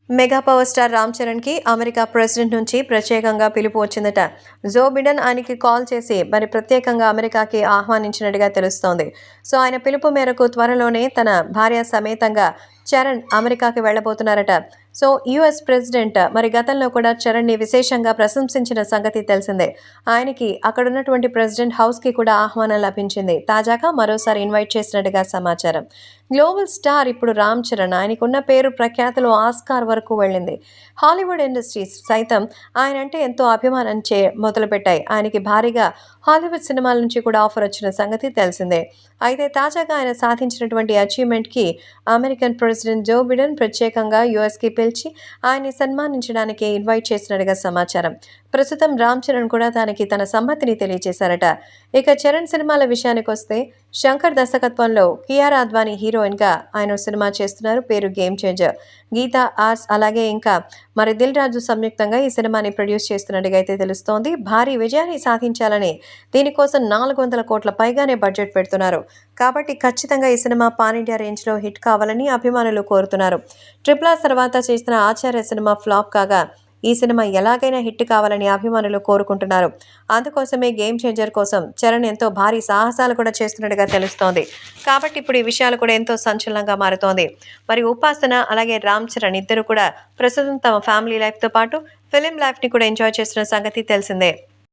Mega power star Ram చరణ్కి America president నుంచి ప్రత్యేకంగా పిలుపు వచ్చిందట. జో బిడెన్ ఆయనకి కాల్ చేసి ప్రత్యేకంగా అమెరికాకి ఆహ్వానించినట్టుగా తెలుస్తోంది. సో ఆయన పిలుపు మేరకు త్వరలోనే తన భార్య సమేతంగా చరణ్ అమెరికాకి వెళ్ళబోతున్నారట. సో యుఎస్ ప్రెసిడెంట్ గతంలో కూడా చరణ్ని విశేషంగా ప్రశంసించిన సంగతి తెలిసిందే. ఆయనకి అక్కడున్నటువంటి ప్రెసిడెంట్ హౌస్కి కూడా ఆహ్వానం లభించింది. తాజాగా మరోసారి ఇన్వైట్ చేసినట్టుగా సమాచారం. గ్లోబల్ స్టార్ ఇప్పుడు రామ్ చరణ్ ఆయనకున్న పేరు ప్రఖ్యాతులు ఆస్కార్ వరకు వెళ్ళింది. హాలీవుడ్ ఇండస్ట్రీస్ సైతం ఆయనంటే ఎంతో అభిమానం మొదలుపెట్టాయి. ఆయనకి భారీగా హాలీవుడ్ సినిమాల నుంచి కూడా ఆఫర్ వచ్చిన సంగతి తెలిసిందే. అయితే తాజాగా ఆయన సాధించినటువంటి అచీవ్మెంట్కి అమెరికన్ ప్రెసిడెంట్ జో బిడెన్ ప్రత్యేకంగా యుఎస్కి పిలిచి ఆయన్ని సన్మానించడానికి ఇన్వైట్ చేసినట్టుగా సమాచారం. ప్రస్తుతం రామ్ చరణ్ కూడా తన సమ్మతిని తెలియజేశారట. ఇక చరణ్ సినిమాల విషయానికి వస్తే శంకర్ దర్శకత్వంలో కియారా అద్వానీ హీరోయిన్గా ఆయన సినిమా చేస్తున్నారు. పేరు గేమ్ చేంజర్. గీతా ఆర్ట్స్ అలాగే ఇంకా దిల్ రాజు సంయుక్తంగా ఈ సినిమాని ప్రొడ్యూస్ చేస్తున్నట్టుగా అయితే తెలుస్తోంది. భారీ విజయాన్ని సాధించాలని దీనికోసం 400 కోట్ల పైగానే బడ్జెట్ పెడుతున్నారు. కాబట్టి ఖచ్చితంగా ఈ సినిమా పాన్ ఇండియా రేంజ్లో హిట్ కావాలని అభిమానులు కోరుతున్నారు. RRR తర్వాత చేసిన ఆచార్య సినిమా ఫ్లాప్ కాగా ఈ సినిమా ఎలాగైనా హిట్ కావాలని అభిమానులు కోరుకుంటున్నారు. అందుకోసమే గేమ్ చేంజర్ కోసం చరణ్ ఎంతో భారీ సాహసాలు కూడా చేస్తున్నట్టుగా తెలుస్తోంది. కాబట్టి ఇప్పుడు ఈ విషయాలు కూడా ఎంతో సంచలనంగా మారుతోంది. ఉపాసన అలాగే రామ్ చరణ్ ఇద్దరు కూడా ప్రస్తుతం తమ ఫ్యామిలీ లైఫ్తో పాటు ఫిలిం లైఫ్ని కూడా ఎంజాయ్ చేస్తున్న సంగతి తెలిసిందే.